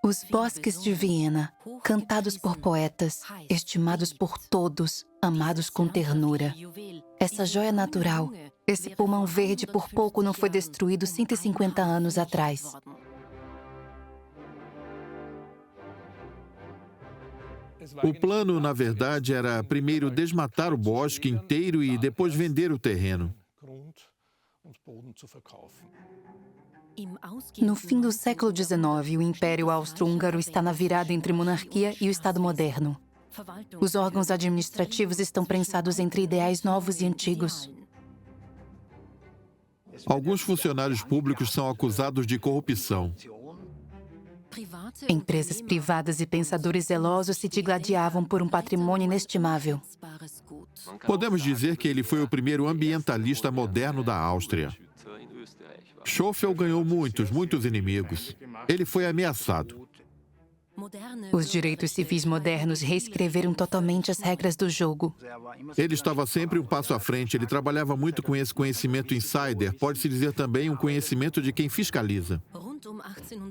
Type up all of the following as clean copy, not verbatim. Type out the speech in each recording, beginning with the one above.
Os bosques de Viena, cantados por poetas, estimados por todos, amados com ternura. Essa joia natural, esse pulmão verde por pouco não foi destruído 150 anos atrás. O plano, na verdade, era primeiro desmatar o bosque inteiro e depois vender o terreno. No fim do século XIX, o Império Austro-Húngaro está na virada entre monarquia e o Estado moderno. Os órgãos administrativos estão prensados entre ideais novos e antigos. Alguns funcionários públicos são acusados de corrupção. Empresas privadas e pensadores zelosos se digladiavam por um patrimônio inestimável. Podemos dizer que ele foi o primeiro ambientalista moderno da Áustria. Schöffel ganhou muitos inimigos. Ele foi ameaçado. Os direitos civis modernos reescreveram totalmente as regras do jogo. Ele estava sempre um passo à frente. Ele trabalhava muito com esse conhecimento insider, pode-se dizer também um conhecimento de quem fiscaliza.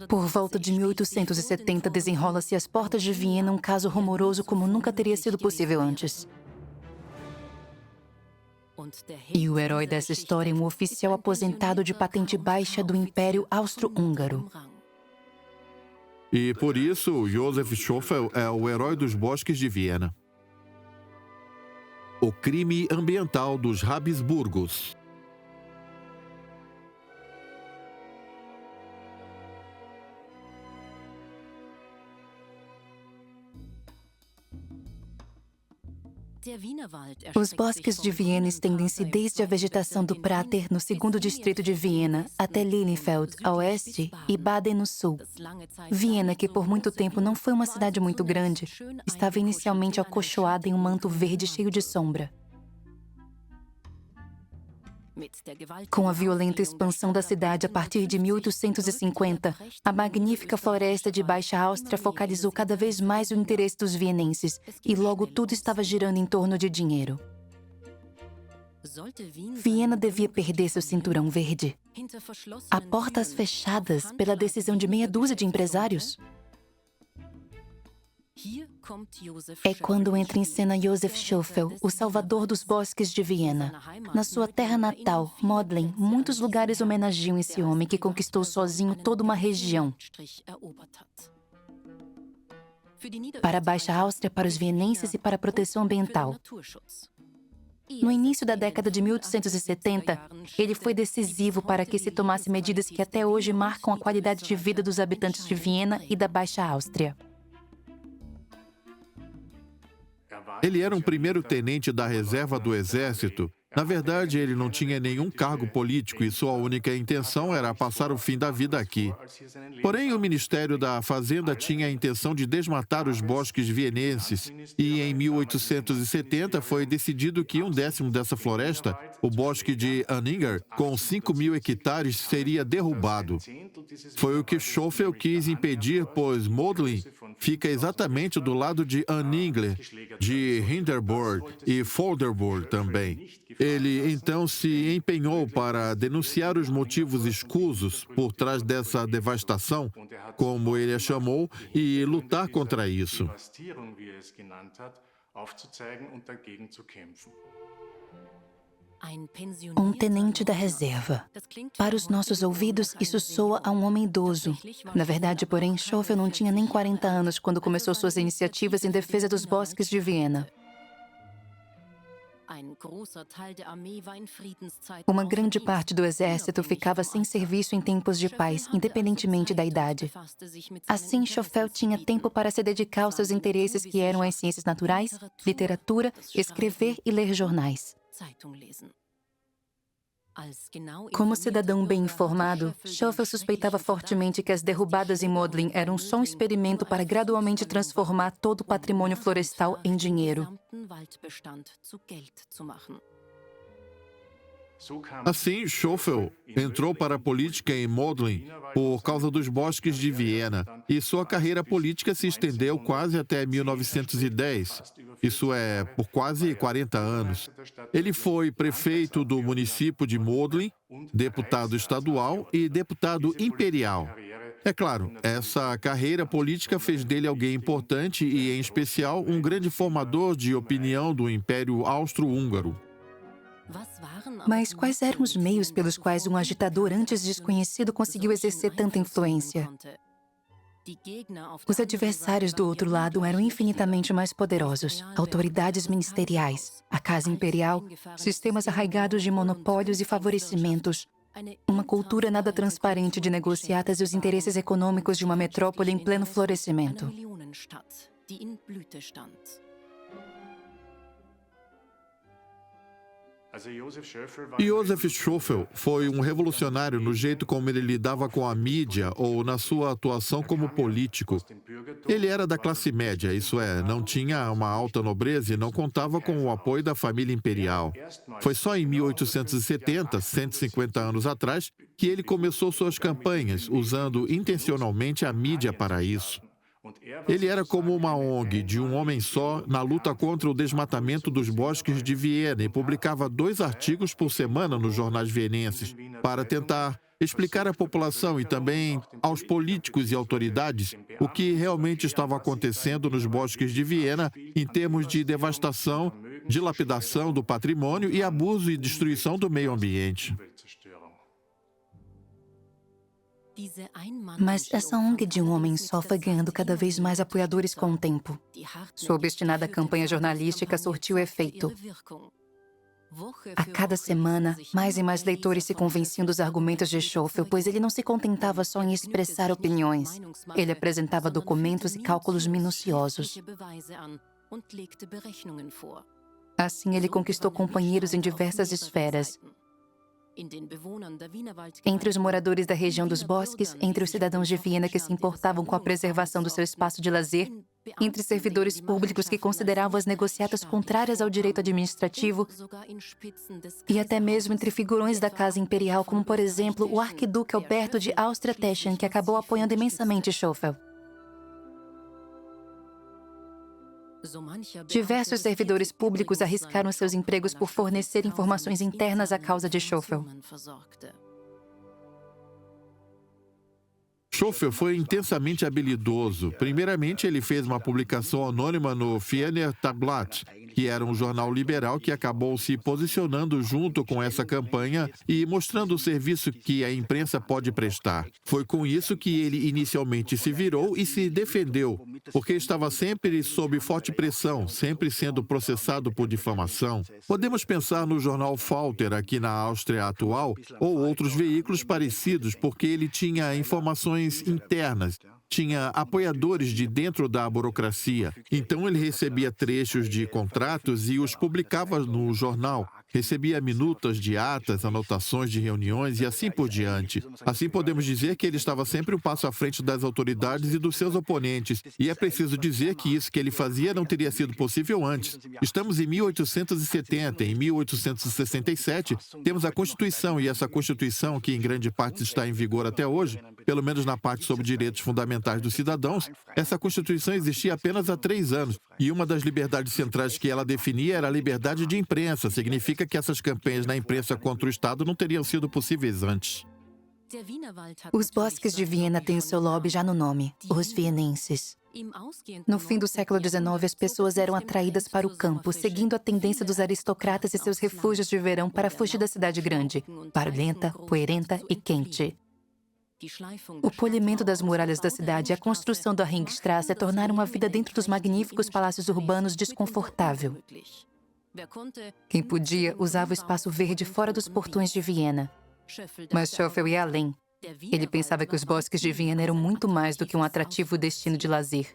Por volta de 1870, desenrola-se às portas de Viena um caso rumoroso como nunca teria sido possível antes. E o herói dessa história é um oficial aposentado de patente baixa do Império Austro-Húngaro. E por isso, Josef Schöffel é o herói dos bosques de Viena. O crime ambiental dos Habsburgos. Os bosques de Viena estendem-se desde a vegetação do Prater, no segundo distrito de Viena, até Lilienfeld, a oeste, e Baden, no sul. Viena, que por muito tempo não foi uma cidade muito grande, estava inicialmente acolchoada em um manto verde cheio de sombra. Com a violenta expansão da cidade a partir de 1850, a magnífica floresta de Baixa Áustria focalizou cada vez mais o interesse dos vienenses e logo tudo estava girando em torno de dinheiro. Viena devia perder seu cinturão verde a portas fechadas pela decisão de meia dúzia de empresários. É quando entra em cena Josef Schöffel, o salvador dos bosques de Viena. Na sua terra natal, Modlin, muitos lugares homenageiam esse homem que conquistou sozinho toda uma região. Para a Baixa Áustria, para os vienenses e para a proteção ambiental. No início da década de 1870, ele foi decisivo para que se tomasse medidas que até hoje marcam a qualidade de vida dos habitantes de Viena e da Baixa Áustria. Ele era um primeiro-tenente da reserva do exército. Na verdade, ele não tinha nenhum cargo político e sua única intenção era passar o fim da vida aqui. Porém, o Ministério da Fazenda tinha a intenção de desmatar os bosques vienenses e, em 1870, foi decidido que um décimo dessa floresta, o bosque de Anninger, com 5.000 hectares, seria derrubado. Foi o que Schöffel quis impedir, pois Modlin fica exatamente do lado de Anninger, de Hindenburg e Vorderburg também. Ele, então, se empenhou para denunciar os motivos escusos por trás dessa devastação, como ele a chamou, e lutar contra isso. Um tenente da reserva. Para os nossos ouvidos, isso soa a um homem idoso. Na verdade, porém, Schöffel não tinha nem 40 anos quando começou suas iniciativas em defesa dos bosques de Viena. Uma grande parte do exército ficava sem serviço em tempos de paz, independentemente da idade. Assim, Schöffel tinha tempo para se dedicar aos seus interesses, que eram as ciências naturais, literatura, escrever e ler jornais. Como cidadão bem informado, Schöffel suspeitava fortemente que as derrubadas em Modlin eram só um experimento para gradualmente transformar todo o patrimônio florestal em dinheiro. Assim, Schöffel entrou para a política em Modlin por causa dos bosques de Viena, e sua carreira política se estendeu quase até 1910, isso é, por quase 40 anos. Ele foi prefeito do município de Modlin, deputado estadual e deputado imperial. É claro, essa carreira política fez dele alguém importante e, em especial, um grande formador de opinião do Império Austro-Húngaro. Mas quais eram os meios pelos quais um agitador antes desconhecido conseguiu exercer tanta influência? Os adversários do outro lado eram infinitamente mais poderosos. Autoridades ministeriais, a Casa Imperial, sistemas arraigados de monopólios e favorecimentos, uma cultura nada transparente de negociatas e os interesses econômicos de uma metrópole em pleno florescimento. Josef Schöffel foi um revolucionário no jeito como ele lidava com a mídia ou na sua atuação como político. Ele era da classe média, isso é, não tinha uma alta nobreza e não contava com o apoio da família imperial. Foi só em 1870, 150 anos atrás, que ele começou suas campanhas, usando intencionalmente a mídia para isso. Ele era como uma ONG de um homem só na luta contra o desmatamento dos bosques de Viena e publicava 2 artigos por semana nos jornais vienenses para tentar explicar à população e também aos políticos e autoridades o que realmente estava acontecendo nos bosques de Viena em termos de devastação, dilapidação do patrimônio e abuso e destruição do meio ambiente. Mas essa ONG de um homem só foi ganhando cada vez mais apoiadores com o tempo. Sua obstinada campanha jornalística surtiu efeito. A cada semana, mais e mais leitores se convenciam dos argumentos de Schöffel, pois ele não se contentava só em expressar opiniões. Ele apresentava documentos e cálculos minuciosos. Assim, ele conquistou companheiros em diversas esferas. Entre os moradores da região dos bosques, entre os cidadãos de Viena que se importavam com a preservação do seu espaço de lazer, entre servidores públicos que consideravam as negociatas contrárias ao direito administrativo e até mesmo entre figurões da Casa Imperial, como, por exemplo, o arquiduque Alberto de Áustria-Teschen, que acabou apoiando imensamente Schöffel. Diversos servidores públicos arriscaram seus empregos por fornecer informações internas à causa de Schöffel. Schöffel foi intensamente habilidoso. Primeiramente, ele fez uma publicação anônima no Viener Tagblatt, que era um jornal liberal que acabou se posicionando junto com essa campanha e mostrando o serviço que a imprensa pode prestar. Foi com isso que ele inicialmente se virou e se defendeu, porque estava sempre sob forte pressão, sempre sendo processado por difamação. Podemos pensar no jornal Falter aqui na Áustria atual ou outros veículos parecidos, porque ele tinha informações internas, tinha apoiadores de dentro da burocracia. Então ele recebia trechos de contratos e os publicava no jornal. Recebia minutas de atas, anotações de reuniões e assim por diante. Assim podemos dizer que ele estava sempre um passo à frente das autoridades e dos seus oponentes. E é preciso dizer que isso que ele fazia não teria sido possível antes. Estamos em 1870, em 1867, temos a Constituição, e essa Constituição, que em grande parte está em vigor até hoje, pelo menos na parte sobre direitos fundamentais dos cidadãos, essa Constituição existia apenas há 3 anos. E uma das liberdades centrais que ela definia era a liberdade de imprensa. Significa que essas campanhas na imprensa contra o Estado não teriam sido possíveis antes. Os bosques de Viena têm seu lobby já no nome, os vienenses. No fim do século XIX, as pessoas eram atraídas para o campo, seguindo a tendência dos aristocratas e seus refúgios de verão para fugir da cidade grande, barulhenta, poeirenta e quente. O polimento das muralhas da cidade e a construção da Ringstrasse tornaram a vida dentro dos magníficos palácios urbanos desconfortável. Quem podia, usava o espaço verde fora dos portões de Viena. Mas Schöffel ia além. Ele pensava que os bosques de Viena eram muito mais do que um atrativo destino de lazer.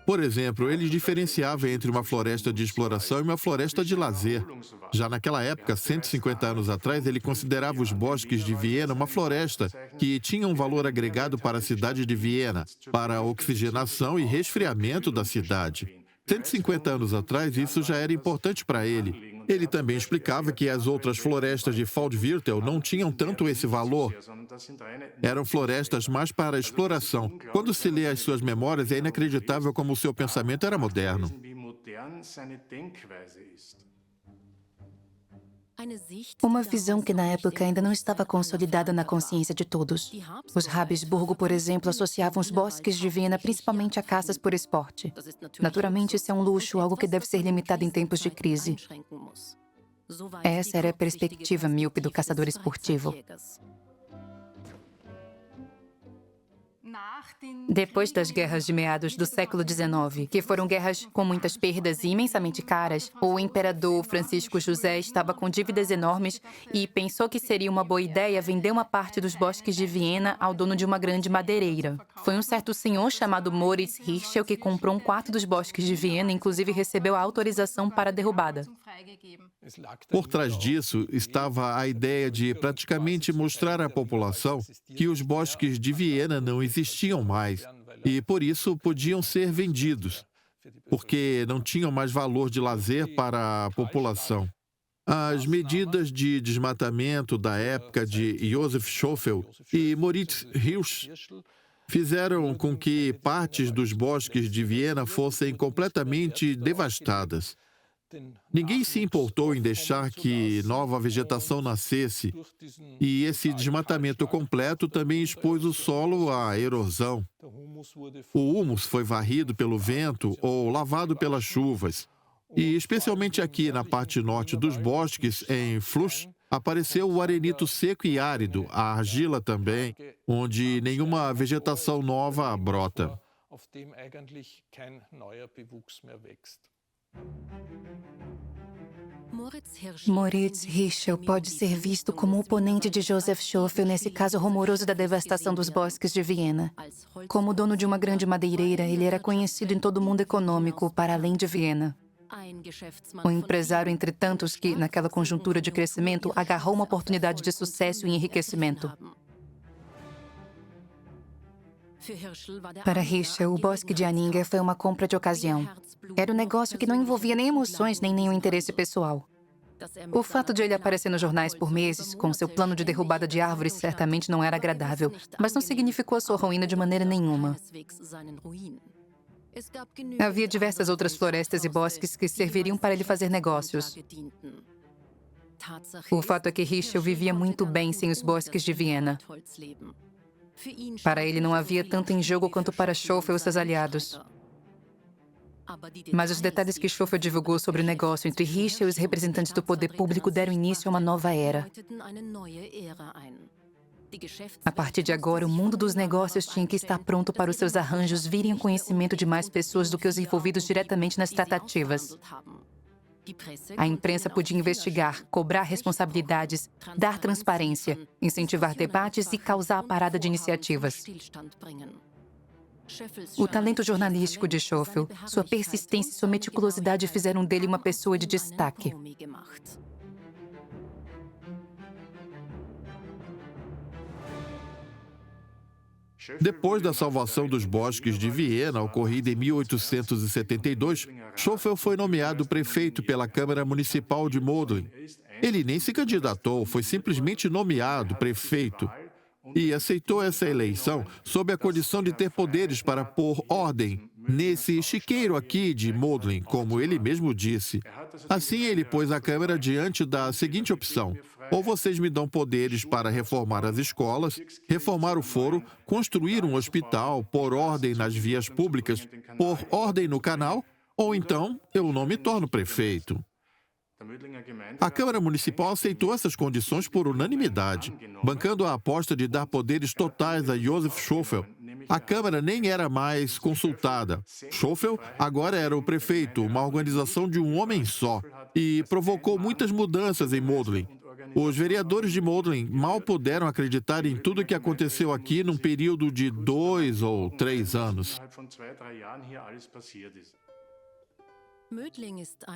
Por exemplo, ele diferenciava entre uma floresta de exploração e uma floresta de lazer. Já naquela época, 150 anos atrás, ele considerava os bosques de Viena uma floresta que tinha um valor agregado para a cidade de Viena, para a oxigenação e resfriamento da cidade. 150 anos atrás, isso já era importante para ele. Ele também explicava que as outras florestas de Waldviertel não tinham tanto esse valor. Eram florestas mais para exploração. Quando se lê as suas memórias, é inacreditável como o seu pensamento era moderno. Uma visão que na época ainda não estava consolidada na consciência de todos. Os Habsburgo, por exemplo, associavam os bosques de Viena principalmente a caças por esporte. Naturalmente, isso é um luxo, algo que deve ser limitado em tempos de crise. Essa era a perspectiva míope do caçador esportivo. Depois das guerras de meados do século XIX, que foram guerras com muitas perdas e imensamente caras, o imperador Francisco José estava com dívidas enormes e pensou que seria uma boa ideia vender uma parte dos bosques de Viena ao dono de uma grande madeireira. Foi um certo senhor chamado Moritz Hirschel que comprou um quarto dos bosques de Viena e inclusive recebeu a autorização para a derrubada. Por trás disso estava a ideia de praticamente mostrar à população que os bosques de Viena não existiam mais e, por isso, podiam ser vendidos, porque não tinham mais valor de lazer para a população. As medidas de desmatamento da época de Josef Schöffel e Moritz Hirschel fizeram com que partes dos bosques de Viena fossem completamente devastadas. Ninguém se importou em deixar que nova vegetação nascesse, e esse desmatamento completo também expôs o solo à erosão. O humus foi varrido pelo vento ou lavado pelas chuvas. E, especialmente aqui na parte norte dos bosques, em Flusch, apareceu o arenito seco e árido, a argila também, onde nenhuma vegetação nova brota. Moritz Hirschel pode ser visto como oponente de Josef Schöffel nesse caso rumoroso da devastação dos bosques de Viena. Como dono de uma grande madeireira, ele era conhecido em todo o mundo econômico, para além de Viena. Um empresário entre tantos que, naquela conjuntura de crescimento, agarrou uma oportunidade de sucesso e enriquecimento. Para Hirschel, o bosque de Anninger foi uma compra de ocasião. Era um negócio que não envolvia nem emoções, nem nenhum interesse pessoal. O fato de ele aparecer nos jornais por meses, com seu plano de derrubada de árvores, certamente não era agradável, mas não significou sua ruína de maneira nenhuma. Havia diversas outras florestas e bosques que serviriam para ele fazer negócios. O fato é que Hirschel vivia muito bem sem os bosques de Viena. Para ele não havia tanto em jogo quanto para Schöffel e seus aliados. Mas os detalhes que Schöffel divulgou sobre o negócio entre Hirschel e os representantes do poder público deram início a uma nova era. A partir de agora, o mundo dos negócios tinha que estar pronto para os seus arranjos virem ao conhecimento de mais pessoas do que os envolvidos diretamente nas tratativas. A imprensa podia investigar, cobrar responsabilidades, dar transparência, incentivar debates e causar a parada de iniciativas. O talento jornalístico de Schöffel, sua persistência e sua meticulosidade fizeram dele uma pessoa de destaque. Depois da salvação dos bosques de Viena, ocorrida em 1872, Schöffel foi nomeado prefeito pela Câmara Municipal de Mödling. Ele nem se candidatou, foi simplesmente nomeado prefeito. E aceitou essa eleição sob a condição de ter poderes para pôr ordem nesse chiqueiro aqui de Mödling, como ele mesmo disse. Assim, ele pôs a Câmara diante da seguinte opção: ou vocês me dão poderes para reformar as escolas, reformar o foro, construir um hospital, pôr ordem nas vias públicas, pôr ordem no canal, ou então eu não me torno prefeito. A Câmara Municipal aceitou essas condições por unanimidade, bancando a aposta de dar poderes totais a Josef Schöffel. A Câmara nem era mais consultada. Schöffel agora era o prefeito, uma organização de um homem só, e provocou muitas mudanças em Mödling. Os vereadores de Mödling mal puderam acreditar em tudo o que aconteceu aqui num período de 2 ou 3 anos.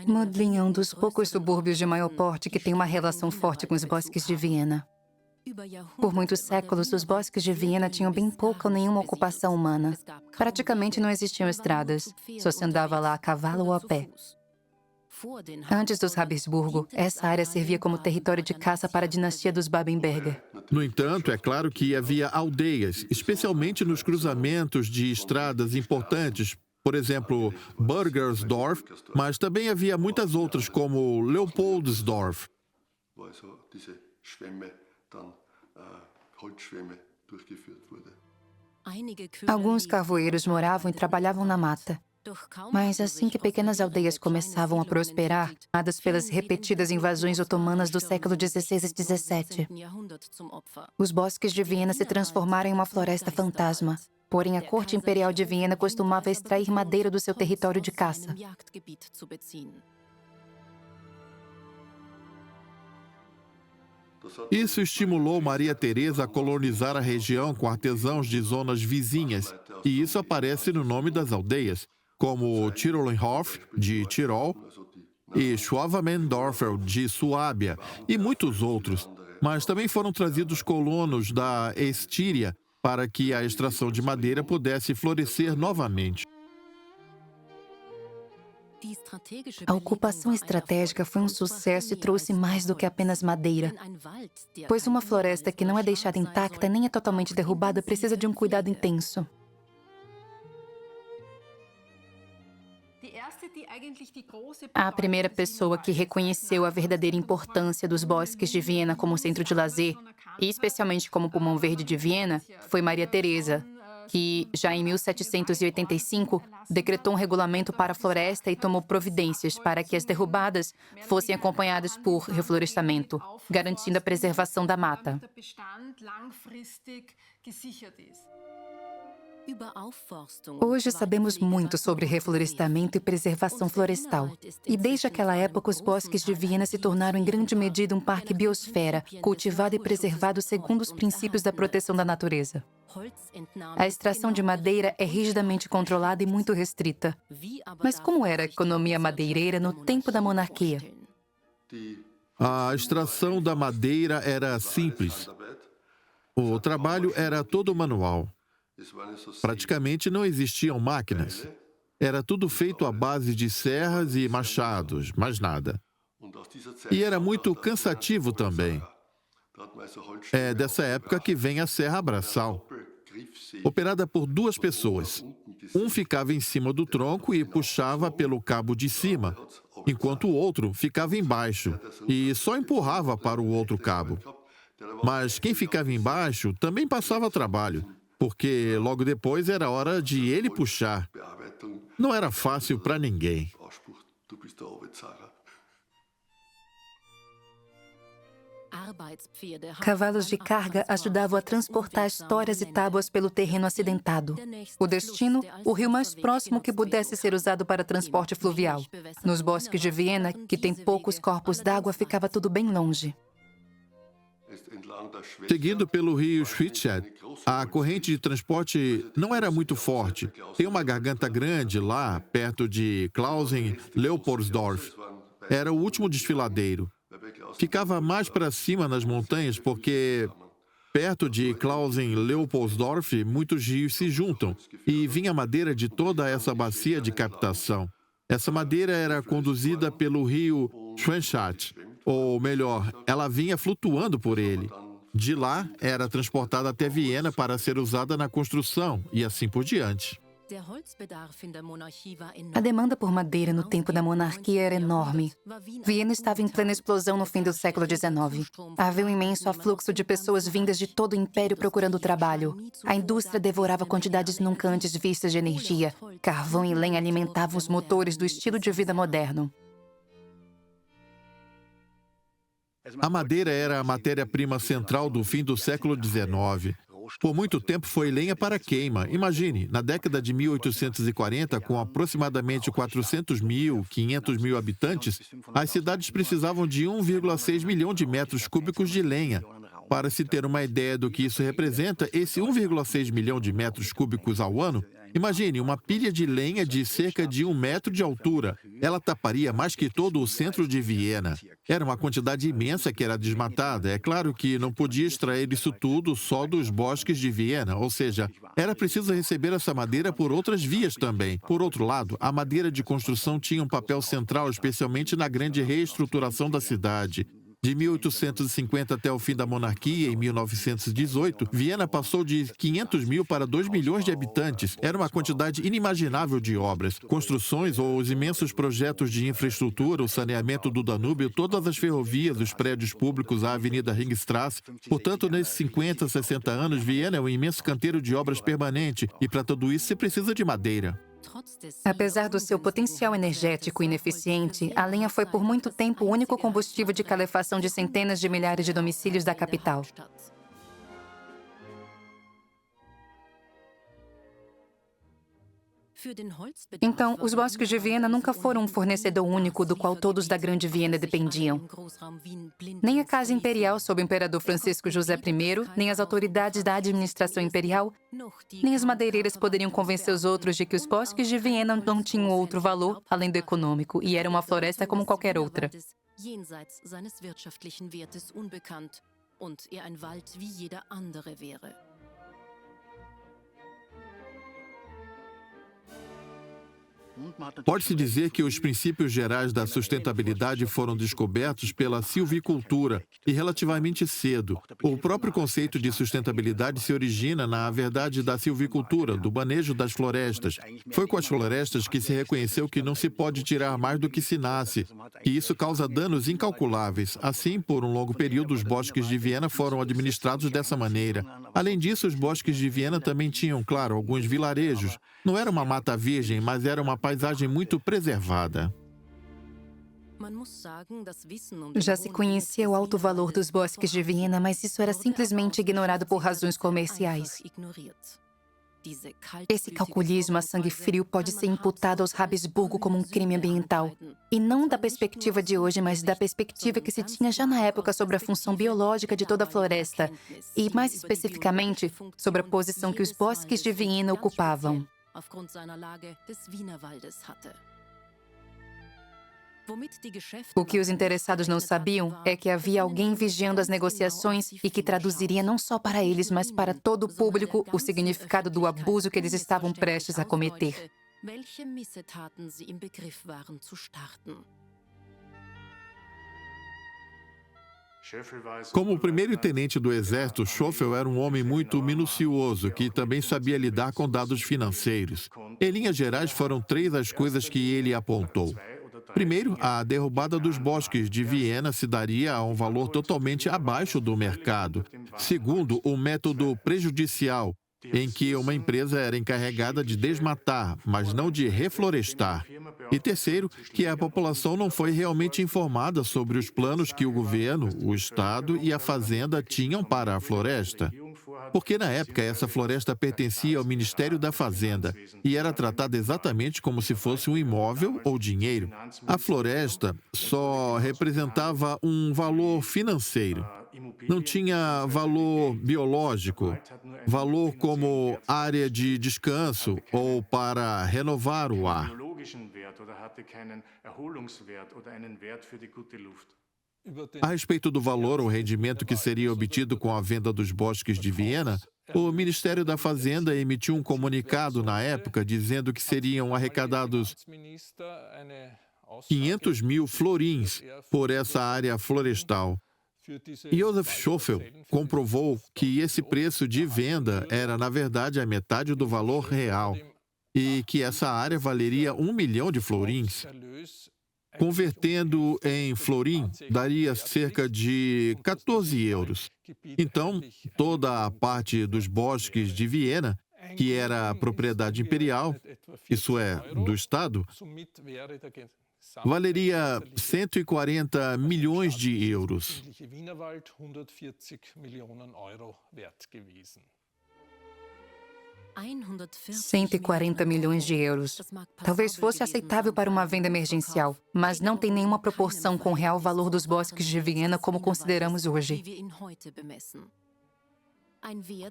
Mödling é um dos poucos subúrbios de maior porte que tem uma relação forte com os bosques de Viena. Por muitos séculos, os bosques de Viena tinham bem pouca ou nenhuma ocupação humana. Praticamente não existiam estradas, só se andava lá a cavalo ou a pé. Antes dos Habsburgo, essa área servia como território de caça para a dinastia dos Babenberger. No entanto, é claro que havia aldeias, especialmente nos cruzamentos de estradas importantes, por exemplo, Burgersdorf, mas também havia muitas outras, como Leopoldsdorf. Alguns carvoeiros moravam e trabalhavam na mata. Mas assim que pequenas aldeias começavam a prosperar, tomadas pelas repetidas invasões otomanas do século XVI e XVII, os bosques de Viena se transformaram em uma floresta fantasma. Porém, a corte imperial de Viena costumava extrair madeira do seu território de caça. Isso estimulou Maria Teresa a colonizar a região com artesãos de zonas vizinhas, e isso aparece no nome das aldeias, como Tirolenhof, de Tirol, e Schwavendorfer, de Suábia, e muitos outros. Mas também foram trazidos colonos da Estíria para que a extração de madeira pudesse florescer novamente. A ocupação estratégica foi um sucesso e trouxe mais do que apenas madeira, pois uma floresta que não é deixada intacta nem é totalmente derrubada precisa de um cuidado intenso. A primeira pessoa que reconheceu a verdadeira importância dos bosques de Viena como centro de lazer, e especialmente como pulmão verde de Viena, foi Maria Teresa, que, já em 1785, decretou um regulamento para a floresta e tomou providências para que as derrubadas fossem acompanhadas por reflorestamento, garantindo a preservação da mata. Hoje sabemos muito sobre reflorestamento e preservação florestal. E desde aquela época, os bosques de Viena se tornaram em grande medida um parque biosfera, cultivado e preservado segundo os princípios da proteção da natureza. A extração de madeira é rigidamente controlada e muito restrita. Mas como era a economia madeireira no tempo da monarquia? A extração da madeira era simples. O trabalho era todo manual. Praticamente não existiam máquinas. Era tudo feito à base de serras e machados, mais nada. E era muito cansativo também. É dessa época que vem a serra braçal, operada por duas pessoas. Um ficava em cima do tronco e puxava pelo cabo de cima, enquanto o outro ficava embaixo e só empurrava para o outro cabo. Mas quem ficava embaixo também passava trabalho, porque logo depois era hora de ele puxar. Não era fácil para ninguém. Cavalos de carga ajudavam a transportar histórias e tábuas pelo terreno acidentado. O destino, o rio mais próximo que pudesse ser usado para transporte fluvial. Nos bosques de Viena, que tem poucos corpos d'água, ficava tudo bem longe. Seguindo pelo rio Schwitzet, a corrente de transporte não era muito forte. Tem uma garganta grande lá, perto de Klausen-Leopoldsdorf. Era o último desfiladeiro. Ficava mais para cima nas montanhas porque, perto de Klausen-Leopoldsdorf, muitos rios se juntam e vinha madeira de toda essa bacia de captação. Essa madeira era conduzida pelo rio Schwechat, ou melhor, ela vinha flutuando por ele. De lá, era transportada até Viena para ser usada na construção e assim por diante. A demanda por madeira no tempo da monarquia era enorme. Viena estava em plena explosão no fim do século XIX. Havia um imenso afluxo de pessoas vindas de todo o império procurando trabalho. A indústria devorava quantidades nunca antes vistas de energia. Carvão e lenha alimentavam os motores do estilo de vida moderno. A madeira era a matéria-prima central do fim do século XIX. Por muito tempo foi lenha para queima. Imagine, na década de 1840, com aproximadamente 400 mil, 500 mil habitantes, as cidades precisavam de 1,6 milhão de metros cúbicos de lenha. Para se ter uma ideia do que isso representa, esse 1,6 milhão de metros cúbicos ao ano, imagine uma pilha de lenha de cerca de 1 metro de altura. Ela taparia mais que todo o centro de Viena. Era uma quantidade imensa que era desmatada. É claro que não podia extrair isso tudo só dos bosques de Viena, ou seja, era preciso receber essa madeira por outras vias também. Por outro lado, a madeira de construção tinha um papel central, especialmente na grande reestruturação da cidade. De 1850 até o fim da monarquia, em 1918, Viena passou de 500 mil para 2 milhões de habitantes. Era uma quantidade inimaginável de obras, construções ou os imensos projetos de infraestrutura, o saneamento do Danúbio, todas as ferrovias, os prédios públicos, a Avenida Ringstrasse. Portanto, nesses 50, 60 anos, Viena é um imenso canteiro de obras permanente e para tudo isso se precisa de madeira. Apesar do seu potencial energético ineficiente, a lenha foi por muito tempo o único combustível de calefação de centenas de milhares de domicílios da capital. Então, os bosques de Viena nunca foram um fornecedor único do qual todos da Grande Viena dependiam. Nem a Casa Imperial sob o Imperador Francisco José I, nem as autoridades da administração imperial, nem os madeireiros poderiam convencer os outros de que os bosques de Viena não tinham outro valor além do econômico e eram uma floresta como qualquer outra. Pode-se dizer que os princípios gerais da sustentabilidade foram descobertos pela silvicultura e relativamente cedo. O próprio conceito de sustentabilidade se origina, na verdade, da silvicultura, do manejo das florestas. Foi com as florestas que se reconheceu que não se pode tirar mais do que se nasce, e isso causa danos incalculáveis. Assim, por um longo período, os bosques de Viena foram administrados dessa maneira. Além disso, os bosques de Viena também tinham, claro, alguns vilarejos. Não era uma mata virgem, mas era uma paisagem muito preservada. Já se conhecia o alto valor dos bosques de Viena, mas isso era simplesmente ignorado por razões comerciais. Esse calculismo a sangue frio pode ser imputado aos Habsburgo como um crime ambiental. E não da perspectiva de hoje, mas da perspectiva que se tinha já na época sobre a função biológica de toda a floresta. E, mais especificamente, sobre a posição que os bosques de Viena ocupavam. O que os interessados não sabiam é que havia alguém vigiando as negociações e que traduziria não só para eles, mas para todo o público o significado do abuso que eles estavam prestes a cometer. Como o primeiro-tenente do exército, Schoeffel era um homem muito minucioso, que também sabia lidar com dados financeiros. Em linhas gerais, foram 3 as coisas que ele apontou. Primeiro, a derrubada dos bosques de Viena se daria a um valor totalmente abaixo do mercado. Segundo, o método prejudicial, em que uma empresa era encarregada de desmatar, mas não de reflorestar. E terceiro, que a população não foi realmente informada sobre os planos que o governo, o Estado e a Fazenda tinham para a floresta. Porque na época essa floresta pertencia ao Ministério da Fazenda e era tratada exatamente como se fosse um imóvel ou dinheiro. A floresta só representava um valor financeiro. Não tinha valor biológico, valor como área de descanso ou para renovar o ar. A respeito do valor ou rendimento que seria obtido com a venda dos bosques de Viena, o Ministério da Fazenda emitiu um comunicado na época dizendo que seriam arrecadados 500 mil florins por essa área florestal. Josef Schoeffel comprovou que esse preço de venda era, na verdade, a metade do valor real e que essa área valeria 1 milhão de florins. Convertendo em florim, daria cerca de 14 euros. Então, toda a parte dos bosques de Viena, que era propriedade imperial, isso é, do Estado, valeria 140 milhões de euros. 140 milhões de euros. Talvez fosse aceitável para uma venda emergencial, mas não tem nenhuma proporção com o real valor dos bosques de Viena como consideramos hoje.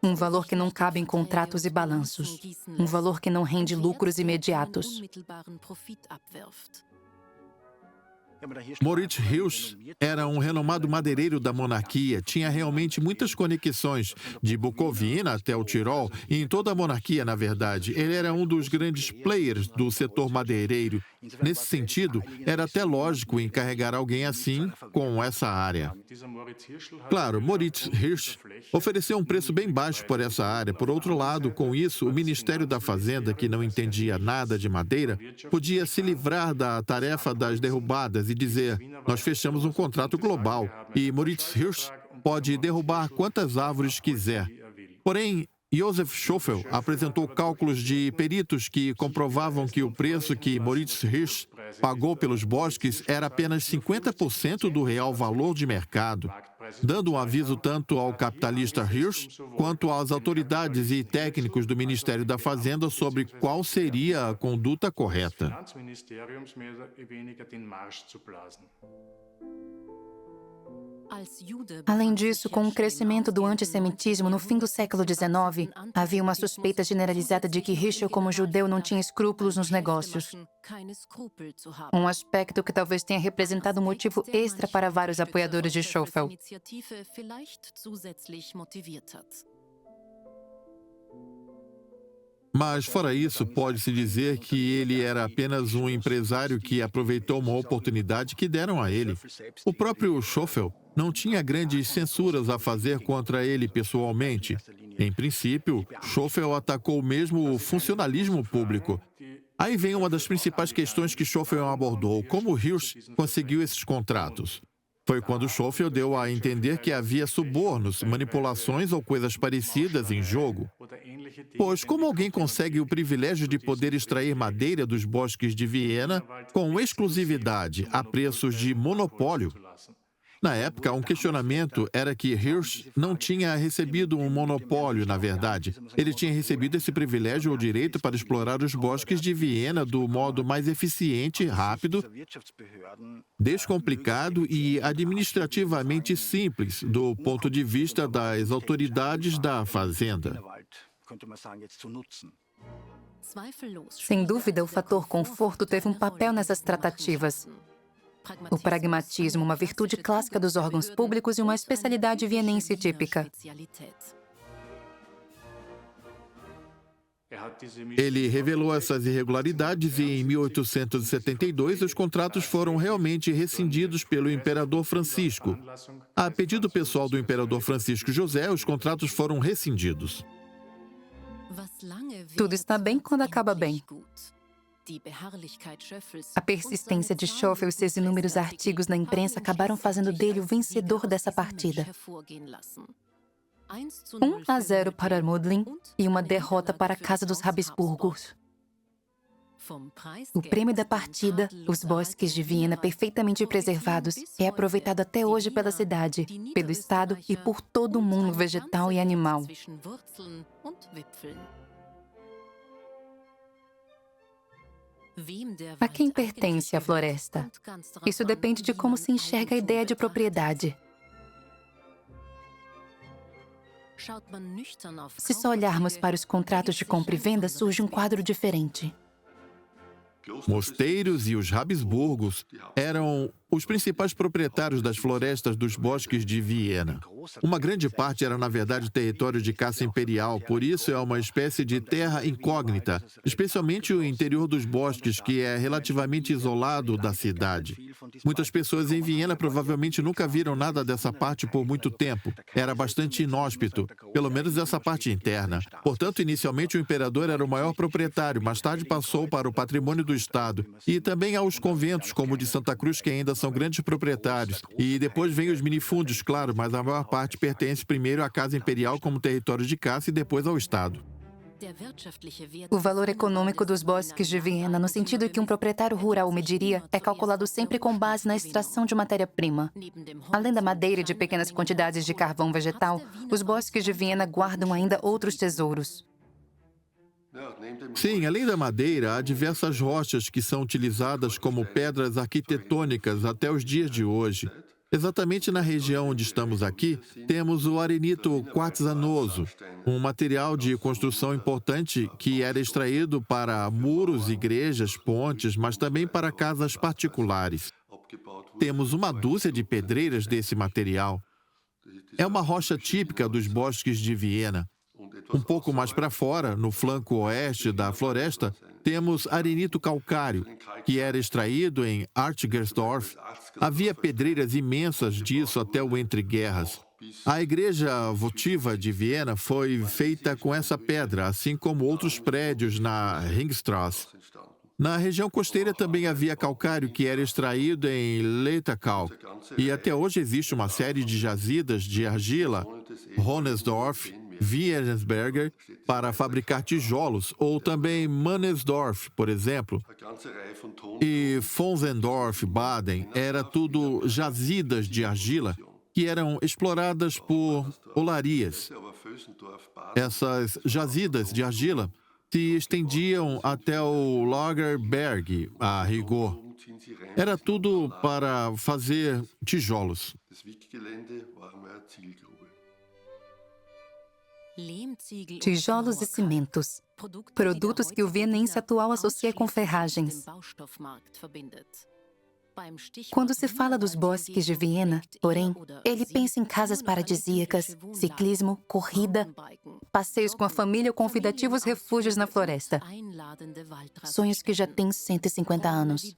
Um valor que não cabe em contratos e balanços. Um valor que não rende lucros imediatos. Moritz Hirsch era um renomado madeireiro da monarquia, tinha realmente muitas conexões, de Bucovina até o Tirol, e em toda a monarquia, na verdade. Ele era um dos grandes players do setor madeireiro Nesse sentido, era até lógico encarregar alguém assim com essa área. Claro, Moritz Hirsch ofereceu um preço bem baixo por essa área. Por outro lado, com isso, o Ministério da Fazenda, que não entendia nada de madeira, podia se livrar da tarefa das derrubadas e dizer: nós fechamos um contrato global e Moritz Hirsch pode derrubar quantas árvores quiser. Porém, Josef Schofel apresentou cálculos de peritos que comprovavam que o preço que Moritz Hirsch pagou pelos bosques era apenas 50% do real valor de mercado, dando um aviso tanto ao capitalista Hirsch quanto às autoridades e técnicos do Ministério da Fazenda sobre qual seria a conduta correta. Além disso, com o crescimento do antissemitismo no fim do século XIX, havia uma suspeita generalizada de que Hirschel, como judeu, não tinha escrúpulos nos negócios. Um aspecto que talvez tenha representado um motivo extra para vários apoiadores de Schofel. Mas, fora isso, pode-se dizer que ele era apenas um empresário que aproveitou uma oportunidade que deram a ele. O próprio Schofel não tinha grandes censuras a fazer contra ele pessoalmente. Em princípio, Schofel atacou mesmo o funcionalismo público. Aí vem uma das principais questões que Schofel abordou: como Hirsch conseguiu esses contratos? Foi quando Schofel deu a entender que havia subornos, manipulações ou coisas parecidas em jogo. Pois como alguém consegue o privilégio de poder extrair madeira dos bosques de Viena com exclusividade a preços de monopólio? Na época, um questionamento era que Hirsch não tinha recebido um monopólio, na verdade. Ele tinha recebido esse privilégio ou direito para explorar os bosques de Viena do modo mais eficiente, rápido, descomplicado e administrativamente simples, do ponto de vista das autoridades da fazenda. Sem dúvida, o fator conforto teve um papel nessas tratativas. O pragmatismo, uma virtude clássica dos órgãos públicos e uma especialidade vienense típica. Ele revelou essas irregularidades e, em 1872, os contratos foram realmente rescindidos pelo imperador Francisco. A pedido pessoal do imperador Francisco José, os contratos foram rescindidos. Tudo está bem quando acaba bem. A persistência de Schofel e seus inúmeros artigos na imprensa acabaram fazendo dele o vencedor dessa partida. 1-0 para Mödling e uma derrota para a Casa dos Habsburgos. O prêmio da partida, os bosques de Viena perfeitamente preservados, é aproveitado até hoje pela cidade, pelo Estado e por todo o mundo vegetal e animal. A quem pertence a floresta? Isso depende de como se enxerga a ideia de propriedade. Se só olharmos para os contratos de compra e venda, surge um quadro diferente. Mosteiros e os Habsburgos eram os principais proprietários das florestas dos bosques de Viena. Uma grande parte era, na verdade, território de caça imperial, por isso é uma espécie de terra incógnita, especialmente o interior dos bosques, que é relativamente isolado da cidade. Muitas pessoas em Viena provavelmente nunca viram nada dessa parte por muito tempo. Era bastante inóspito, pelo menos essa parte interna. Portanto, inicialmente o imperador era o maior proprietário, mais tarde passou para o patrimônio do Estado. E também há os conventos, como o de Santa Cruz, que ainda são grandes proprietários. E depois vem os minifúndios, claro, mas a maior parte pertence primeiro à Casa Imperial como território de caça e depois ao Estado. O valor econômico dos bosques de Viena, no sentido que um proprietário rural o mediria, é calculado sempre com base na extração de matéria-prima. Além da madeira e de pequenas quantidades de carvão vegetal, os bosques de Viena guardam ainda outros tesouros. Sim, além da madeira, há diversas rochas que são utilizadas como pedras arquitetônicas até os dias de hoje. Exatamente na região onde estamos aqui, temos o arenito quartzanoso, um material de construção importante que era extraído para muros, igrejas, pontes, mas também para casas particulares. Temos uma dúzia de pedreiras desse material. É uma rocha típica dos bosques de Viena. Um pouco mais para fora, no flanco oeste da floresta, temos arenito calcário, que era extraído em Artgersdorf. Havia pedreiras imensas disso até o entreguerras. A igreja votiva de Viena foi feita com essa pedra, assim como outros prédios na Ringstrasse. Na região costeira também havia calcário que era extraído em Leitakalk. E até hoje existe uma série de jazidas de argila, Honesdorf, Wiersberger, para fabricar tijolos, ou também Mannesdorf, por exemplo, e Fonsendorf, Baden, era tudo jazidas de argila que eram exploradas por olarias. Essas jazidas de argila se estendiam até o Lagerberg, a rigor. Era tudo para fazer tijolos. Tijolos e cimentos, produtos que o vienense atual associa com ferragens. Quando se fala dos bosques de Viena, porém, ele pensa em casas paradisíacas, ciclismo, corrida, passeios com a família ou convidativos refúgios na floresta. Sonhos que já têm 150 anos.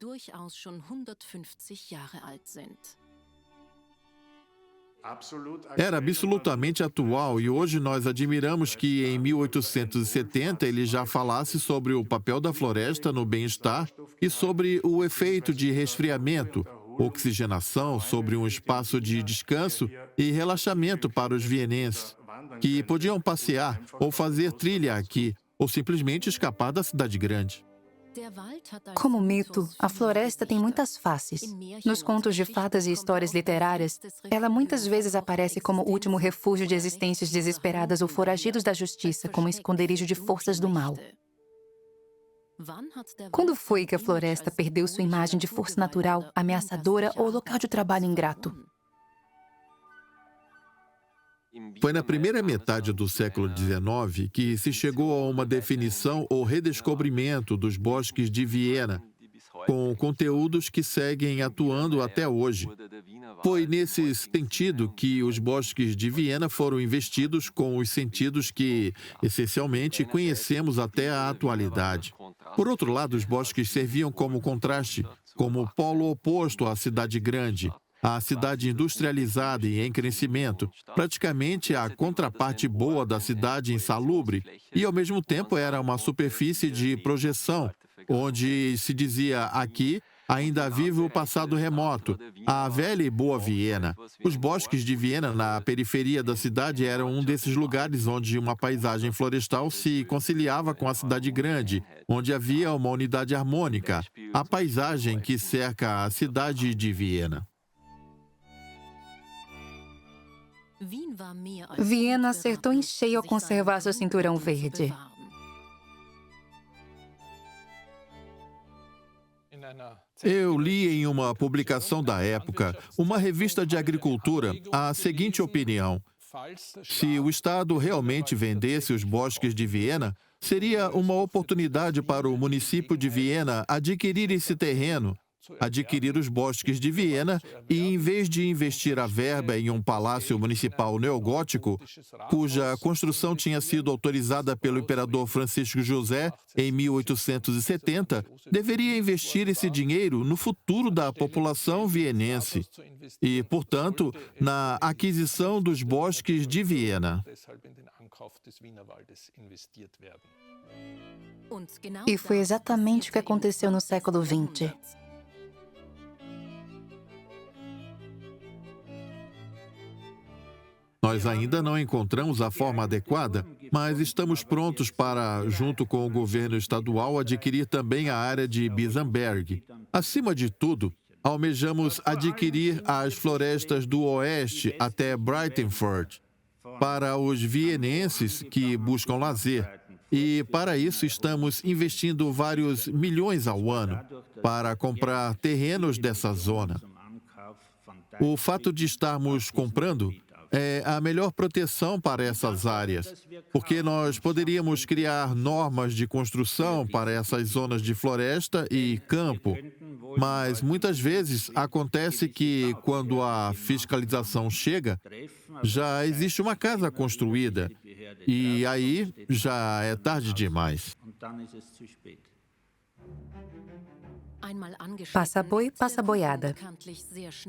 Era absolutamente atual e hoje nós admiramos que em 1870 ele já falasse sobre o papel da floresta no bem-estar e sobre o efeito de resfriamento, oxigenação sobre um espaço de descanso e relaxamento para os vienenses, que podiam passear ou fazer trilha aqui, ou simplesmente escapar da cidade grande. Como mito, a floresta tem muitas faces. Nos contos de fadas e histórias literárias, ela muitas vezes aparece como o último refúgio de existências desesperadas ou foragidos da justiça, como esconderijo de forças do mal. Quando foi que a floresta perdeu sua imagem de força natural, ameaçadora ou local de trabalho ingrato? Foi na primeira metade do século XIX que se chegou a uma definição ou redescobrimento dos bosques de Viena, com conteúdos que seguem atuando até hoje. Foi nesse sentido que os bosques de Viena foram investidos com os sentidos que, essencialmente, conhecemos até a atualidade. Por outro lado, os bosques serviam como contraste, como polo oposto à cidade grande, a cidade industrializada e em crescimento, praticamente a contraparte boa da cidade insalubre, e ao mesmo tempo era uma superfície de projeção, onde se dizia aqui ainda vive o passado remoto, a velha e boa Viena. Os bosques de Viena na periferia da cidade eram um desses lugares onde uma paisagem florestal se conciliava com a cidade grande, onde havia uma unidade harmônica, a paisagem que cerca a cidade de Viena. Viena acertou em cheio ao conservar seu cinturão verde. Eu li em uma publicação da época, uma revista de agricultura, a seguinte opinião: se o Estado realmente vendesse os bosques de Viena, seria uma oportunidade para o município de Viena adquirir esse terreno, adquirir os bosques de Viena e, em vez de investir a verba em um palácio municipal neogótico, cuja construção tinha sido autorizada pelo imperador Francisco José em 1870, deveria investir esse dinheiro no futuro da população vienense e, portanto, na aquisição dos bosques de Viena. E foi exatamente o que aconteceu no século XX. Nós ainda não encontramos a forma adequada, mas estamos prontos para, junto com o governo estadual, adquirir também a área de Bisamberg. Acima de tudo, almejamos adquirir as florestas do oeste até Breitenfeld, para os vienenses que buscam lazer. E, para isso, estamos investindo vários milhões ao ano para comprar terrenos dessa zona. O fato de estarmos comprando é a melhor proteção para essas áreas, porque nós poderíamos criar normas de construção para essas zonas de floresta e campo, mas muitas vezes acontece que, quando a fiscalização chega, já existe uma casa construída E aí já é tarde demais. Passa boi, passa boiada.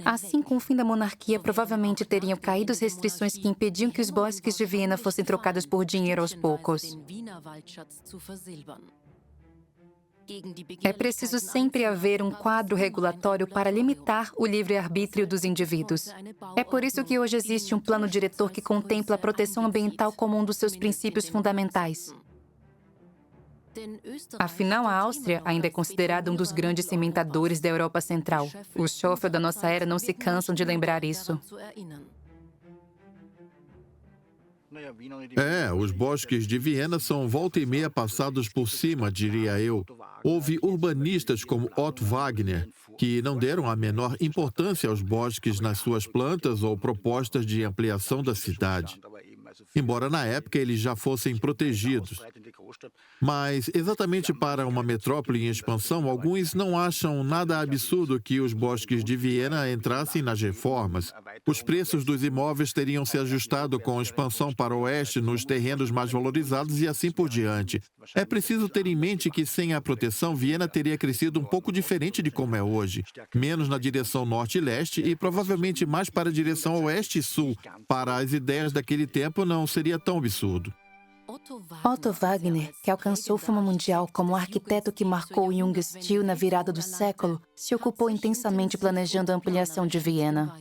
Assim, com o fim da monarquia, provavelmente teriam caído as restrições que impediam que os bosques de Viena fossem trocados por dinheiro aos poucos. É preciso sempre haver um quadro regulatório para limitar o livre-arbítrio dos indivíduos. É por isso que hoje existe um plano diretor que contempla a proteção ambiental como um dos seus princípios fundamentais. Afinal, a Áustria ainda é considerada um dos grandes cimentadores da Europa Central. Os Schoeffer da nossa era não se cansam de lembrar isso. Os bosques de Viena são volta e meia passados por cima, diria eu. Houve urbanistas como Otto Wagner, que não deram a menor importância aos bosques nas suas plantas ou propostas de ampliação da cidade, embora na época eles já fossem protegidos. Mas, exatamente para uma metrópole em expansão, alguns não acham nada absurdo que os bosques de Viena entrassem nas reformas. Os preços dos imóveis teriam se ajustado com a expansão para o oeste nos terrenos mais valorizados e assim por diante. É preciso ter em mente que, sem a proteção, Viena teria crescido um pouco diferente de como é hoje. Menos na direção norte e leste e provavelmente mais para a direção oeste e sul. Para as ideias daquele tempo, não seria tão absurdo. Otto Wagner, que alcançou fama mundial como o arquiteto que marcou o Jugendstil na virada do século, se ocupou intensamente planejando a ampliação de Viena.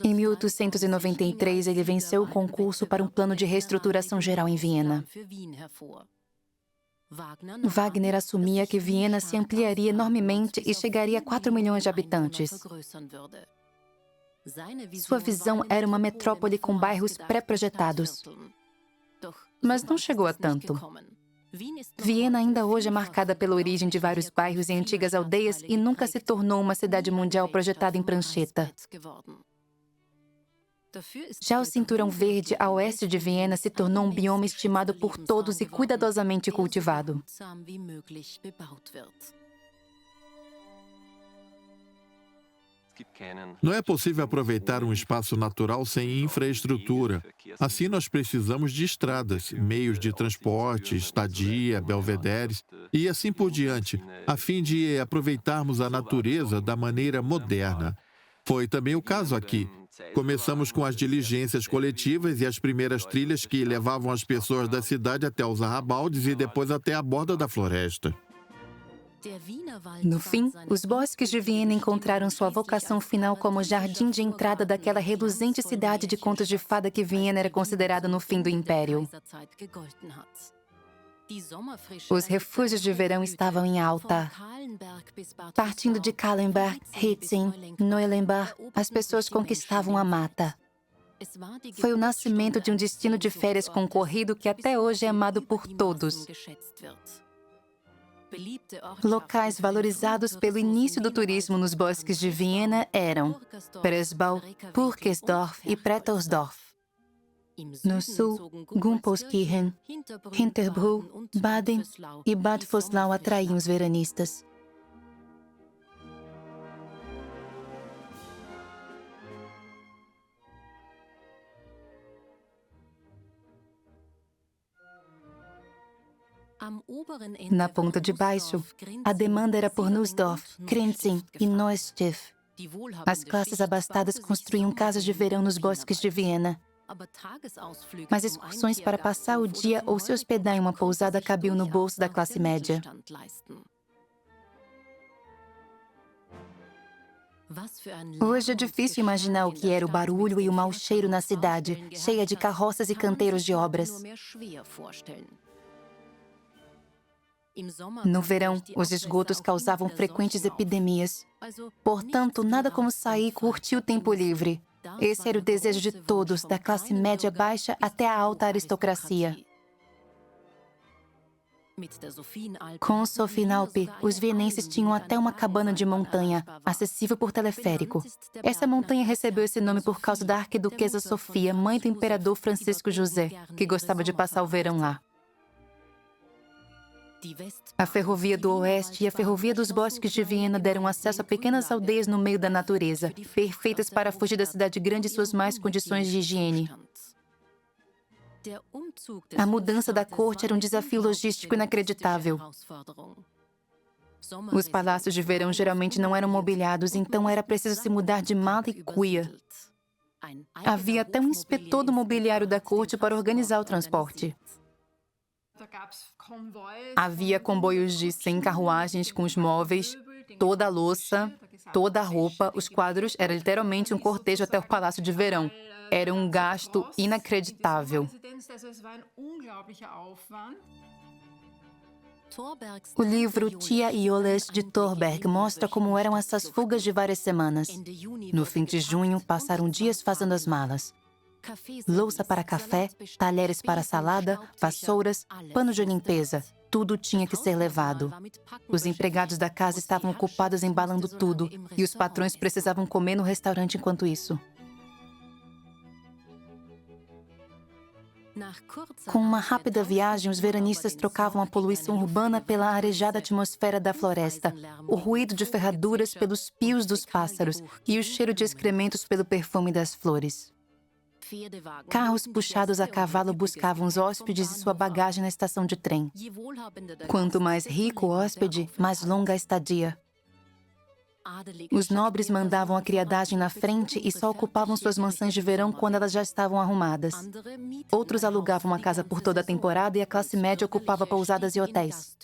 Em 1893, ele venceu o concurso para um plano de reestruturação geral em Viena. Wagner assumia que Viena se ampliaria enormemente e chegaria a 4 milhões de habitantes. Sua visão era uma metrópole com bairros pré-projetados. Mas não chegou a tanto. Viena ainda hoje é marcada pela origem de vários bairros em antigas aldeias e nunca se tornou uma cidade mundial projetada em prancheta. Já o Cinturão Verde, a oeste de Viena, se tornou um bioma estimado por todos e cuidadosamente cultivado. Não é possível aproveitar um espaço natural sem infraestrutura. Assim, nós precisamos de estradas, meios de transporte, estadia, belvederes e assim por diante, a fim de aproveitarmos a natureza da maneira moderna. Foi também o caso aqui. Começamos com as diligências coletivas e as primeiras trilhas que levavam as pessoas da cidade até os arrabaldes e depois até a borda da floresta. No fim, os bosques de Viena encontraram sua vocação final como jardim de entrada daquela reluzente cidade de contos de fada que Viena era considerada no fim do Império. Os refúgios de verão estavam em alta. Partindo de Kahlenberg, Hietzing, Neulenbach, as pessoas conquistavam a mata. Foi o nascimento de um destino de férias concorrido que até hoje é amado por todos. Locais valorizados pelo início do turismo nos bosques de Viena eram Presbau, Purkersdorf e Pretoriusdorf. No sul, Gumpolskirchen, Hinterbrunn, Baden e Bad Voslau atraíam os veranistas. Na ponta de baixo, a demanda era por Nussdorf, Krenzing e Neustift. As classes abastadas construíam casas de verão nos bosques de Viena. Mas excursões para passar o dia ou se hospedar em uma pousada cabiam no bolso da classe média. Hoje é difícil imaginar o que era o barulho e o mau cheiro na cidade, cheia de carroças e canteiros de obras. No verão, os esgotos causavam frequentes epidemias. Portanto, nada como sair e curtir o tempo livre. Esse era o desejo de todos, da classe média baixa até a alta aristocracia. Com o Sophienalpe, os vienenses tinham até uma cabana de montanha, acessível por teleférico. Essa montanha recebeu esse nome por causa da arquiduquesa Sofia, mãe do imperador Francisco José, que gostava de passar o verão lá. A Ferrovia do Oeste e a Ferrovia dos Bosques de Viena deram acesso a pequenas aldeias no meio da natureza, perfeitas para fugir da cidade grande e suas más condições de higiene. A mudança da corte era um desafio logístico inacreditável. Os palácios de verão geralmente não eram mobiliados, então era preciso se mudar de mala e cuia. Havia até um inspetor do mobiliário da corte para organizar o transporte. Havia comboios de 100 carruagens com os móveis, toda a louça, toda a roupa, os quadros. Era literalmente um cortejo até o Palácio de Verão. Era um gasto inacreditável. O livro Tia Iolas de Thorberg mostra como eram essas fugas de várias semanas. No fim de junho, passaram dias fazendo as malas. Louça para café, talheres para salada, vassouras, pano de limpeza. Tudo tinha que ser levado. Os empregados da casa estavam ocupados embalando tudo e os patrões precisavam comer no restaurante enquanto isso. Com uma rápida viagem, os veranistas trocavam a poluição urbana pela arejada atmosfera da floresta, o ruído de ferraduras pelos pios dos pássaros e o cheiro de excrementos pelo perfume das flores. Carros puxados a cavalo buscavam os hóspedes e sua bagagem na estação de trem. Quanto mais rico o hóspede, mais longa a estadia. Os nobres mandavam a criadagem na frente e só ocupavam suas mansões de verão quando elas já estavam arrumadas. Outros alugavam uma casa por toda a temporada e a classe média ocupava pousadas e hotéis.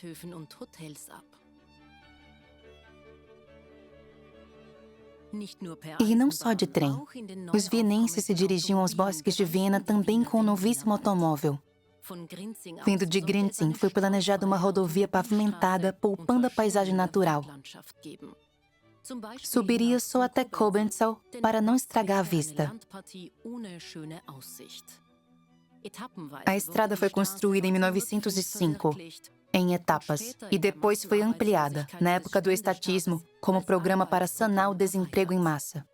E não só de trem. Os vienenses se dirigiam aos bosques de Viena também com um novíssimo automóvel. Vindo de Grinzing, foi planejada uma rodovia pavimentada, poupando a paisagem natural. Subiria só até Kobenzau para não estragar a vista. A estrada foi construída em 1905, em etapas, e depois foi ampliada, na época do estatismo, como programa para sanar o desemprego em massa.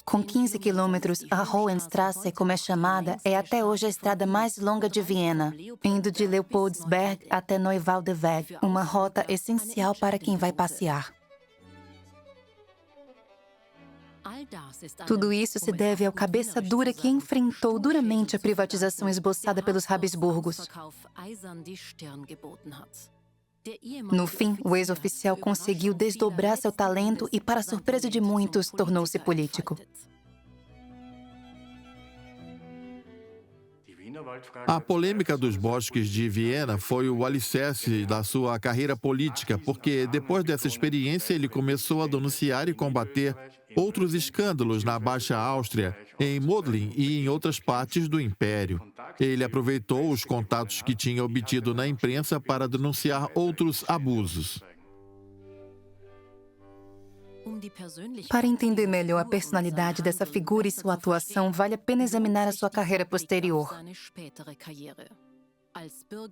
Com 15 quilômetros, a Hohenstrasse, como é chamada, é até hoje a estrada mais longa de Viena, indo de Leopoldsberg até Neuwaldeweg, uma rota essencial para quem vai passear. Tudo isso se deve ao cabeça dura que enfrentou duramente a privatização esboçada pelos Habsburgos. No fim, o ex-oficial conseguiu desdobrar seu talento e, para surpresa de muitos, tornou-se político. A polêmica dos bosques de Viena foi o alicerce da sua carreira política, porque depois dessa experiência ele começou a denunciar e combater outros escândalos na Baixa Áustria, em Modlin e em outras partes do Império. Ele aproveitou os contatos que tinha obtido na imprensa para denunciar outros abusos. Para entender melhor a personalidade dessa figura e sua atuação, vale a pena examinar a sua carreira posterior.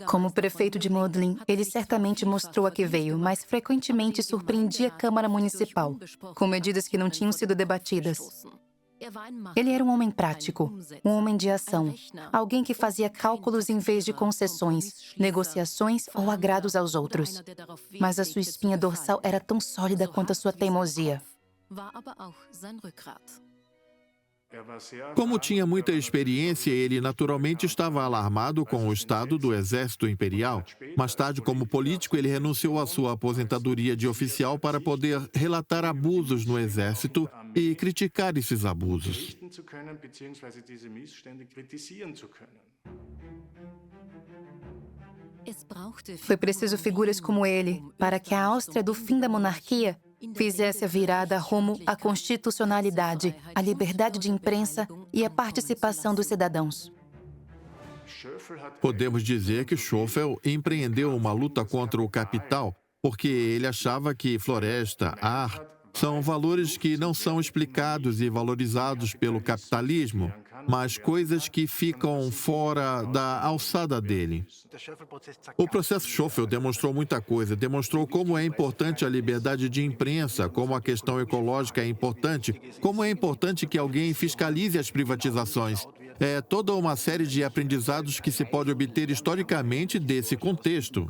Como prefeito de Modlin, ele certamente mostrou a que veio, mas frequentemente surpreendia a Câmara Municipal, com medidas que não tinham sido debatidas. Ele era um homem prático, um homem de ação, alguém que fazia cálculos em vez de concessões, negociações ou agrados aos outros. Mas a sua espinha dorsal era tão sólida quanto a sua teimosia. Como tinha muita experiência, ele naturalmente estava alarmado com o estado do exército imperial. Mais tarde, como político, ele renunciou à sua aposentadoria de oficial para poder relatar abusos no exército e criticar esses abusos. Foi preciso figuras como ele para que a Áustria do fim da monarquia fizesse a virada rumo à constitucionalidade, à liberdade de imprensa e à participação dos cidadãos. Podemos dizer que Schoeffel empreendeu uma luta contra o capital, porque ele achava que floresta, ar, são valores que não são explicados e valorizados pelo capitalismo, mas coisas que ficam fora da alçada dele. O processo Schoeffel demonstrou muita coisa, demonstrou como é importante a liberdade de imprensa, como a questão ecológica é importante, como é importante que alguém fiscalize as privatizações. É toda uma série de aprendizados que se pode obter historicamente desse contexto.